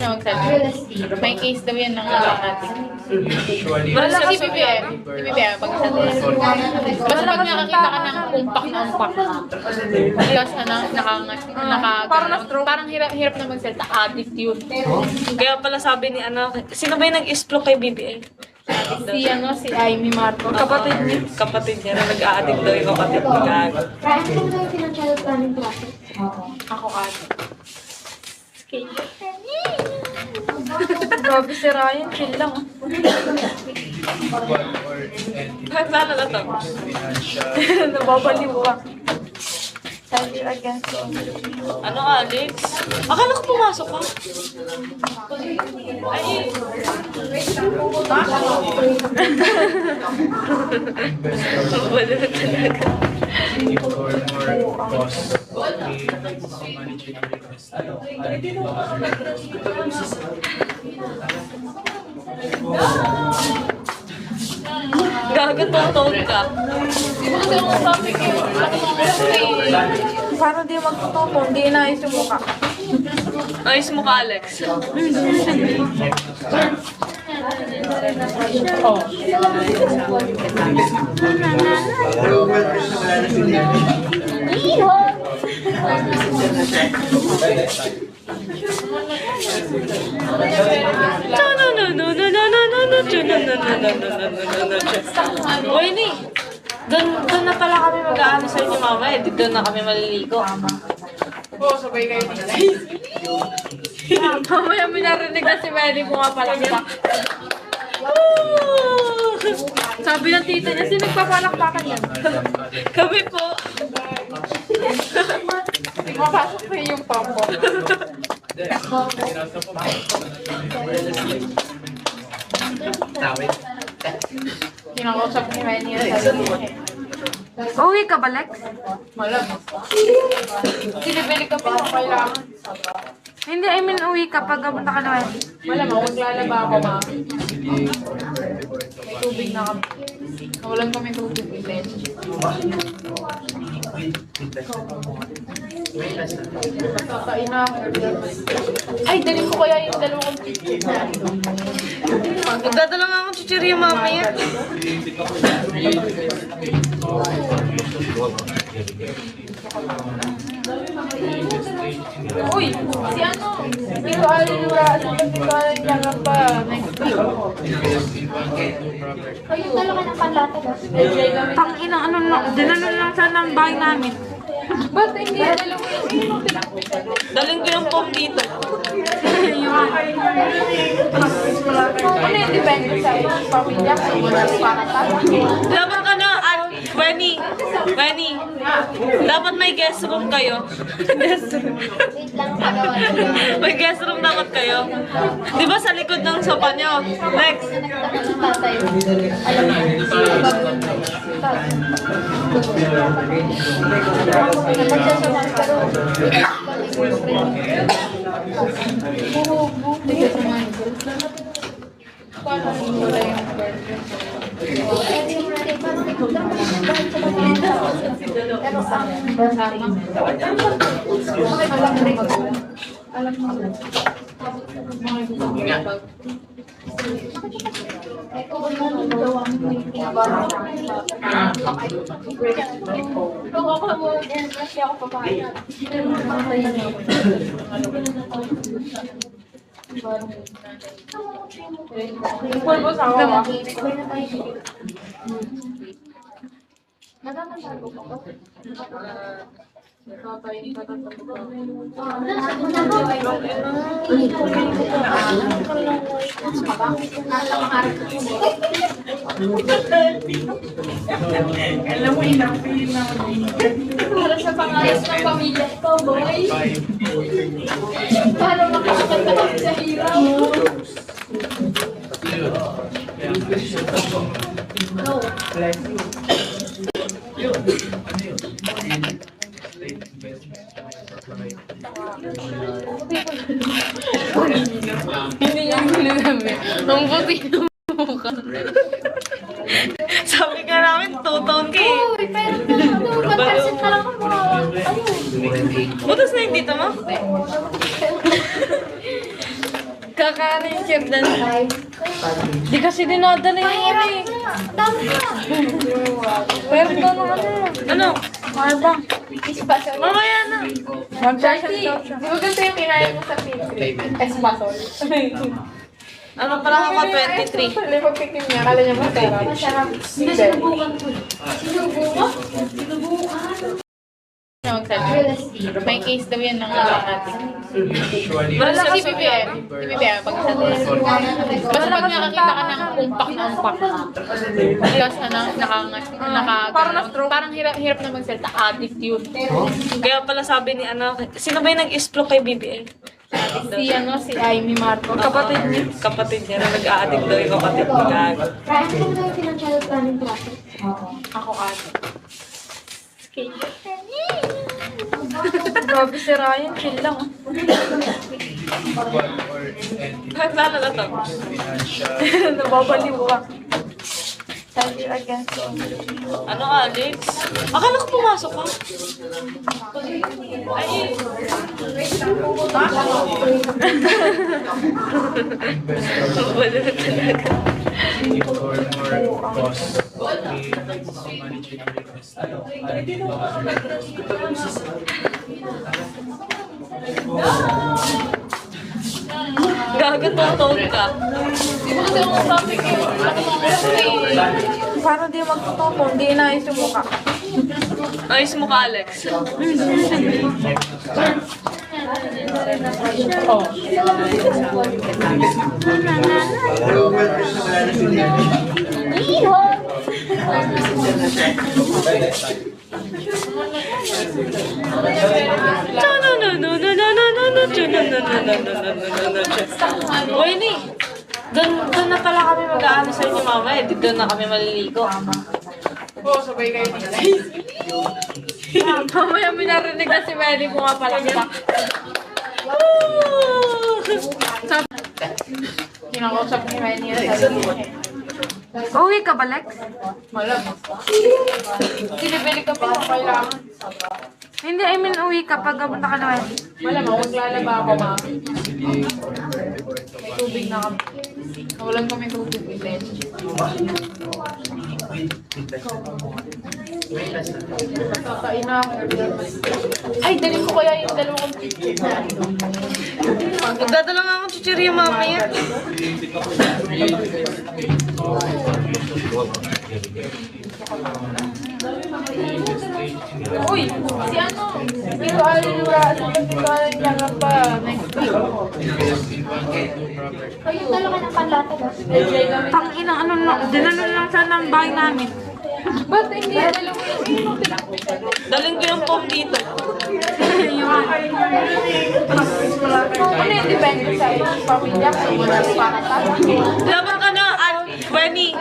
magsabi. May case daw yan ng natin. Wala si BBM. Si BBM pag basta pag nakakita ka ng umpak na umpak. Tapos parang hirap na magsalita. Addict yun. Kaya pala sabi ni sino ba yung nag-explore kay BBM? Si Amy Marco. Kapatid niya na nag-a-addict daw yung kapatid ni Gag. Ako Grabe si Ryan, chill lang. Sana na to. Nababaliw ka. Thank you again. Ano ka, Alex? Akala ko pumasok ka. Ay. Wala talaga. Gagatotog ka. Parang di magtutupong, di inayos yung mukha. Ayos mo ka, Alex. Wini, doon na pala kami mag-aano sa inyo mamaya. Doon na kami maliligo. Oo, sabay kayo dito. Mamaya may narinig na si Melly mo nga pala. Sabi ng tita niya, sino nagpapalakpakan yan? Kami po. Mapasok pa yung pampo. Kinakausap ni Melly yung sabi niya. Uwi ka ba, Lex? Malam. Sinibili ka pa kung kailangan. Hindi, I mean, uwi ka pag pumunta ka naman. Malamang, maglalaba ako, ma. May tubig na kami. Nawalan kami tubig ulit. Kakain na ako. Ay, dalhin ko kaya yung dalawang picture. Magdadala nga akong chichirya mamaya. Uy, si ano? Dito alilura. Dito alilura pa. Next week. Kayo dalawa ng panlata ba? Tanginang ano lang, dinanon lang sana ang bahay namin. Ba't hindi dalawa yung Daling ko yung pom dito. ano yung depende sa iyong pamilya? Kaya wala para tayo. Dapat Wenny, dapat may guest room kayo. May guest room dapat kayo. Di ba sa likod ng sopa nyo? Lex. Pulbo sa ako. Alam mo, inapin na Para sa pangayos ng pamilya ko, boy. Para makakanta kami sa hirap. Hindi niya sinasabi. Ang puti ng mukha. Sabi ka namin, two-tone ka eh. Uy, pero pantasin na lang ako. Ayun. Butas na yung dito mo? Kakaano yung Jordan? Di kasi dinadala yung ano eh. Pero ito na ano? Mahal ba? Mamaya na. Di ba ganito yung kinain mo sa Pinterest? Espasol. Ano pala ako 23? Hindi pagpikim niya, kala niya masarap. May case daw yan ng natin. Basta si BBM, pag basta pag nakakita ka ng umpak na umpak. Tapos parang hirap na magsalita, addict yun. Kaya pala sabi ni sino ba yung nag-explore kay BBM? Si Amy Marco. Kapatid niya na nag-a-addict daw yung kapatid niya. Ako ate. Grabe si Ryan, chill lang. Kahit lalo na to. Nababaliw ka. Ano Alex? Akala ko pumasok ka. Ay. Mabalo na talaga. Gagatotog ka. Di ba kasi ang topic yun? Para di magtotoo, hindi inayos yung mukha. Ayos mo ka, Alex. Winnie, doon na pala kami mag-aano sa inyo mamaya. Doon na kami maliligo. Oo, sabay kayo nila. Mamaya may narinig na si Melly pumapalagpak. Kinakausap ni Ryan niya sa Uwi ka ba, Lex? Malam. Sinibili ka pa kung kailangan. Hindi, I mean uwi ka pag gapunta ka naman. Malamang, maglalaba ako, ma. May tubig na kami. Nawalan kami tubig. Kakain na ako. Ay, dalhin ko kaya yung dalawang picture. Magdadala nga akong chichirya mamaya. Uy, si ano? Dito alura. Dito alura pa. Next week. Kayo dalawa ng panlata ba? Tangina, ano na, dinalo lang sana ang bahay namin. Ba't hindi dalawa yung Daling ko yung phone dito. ano yung depende sa pamilya? Kung wala para tayo. Laban ka na, Benny.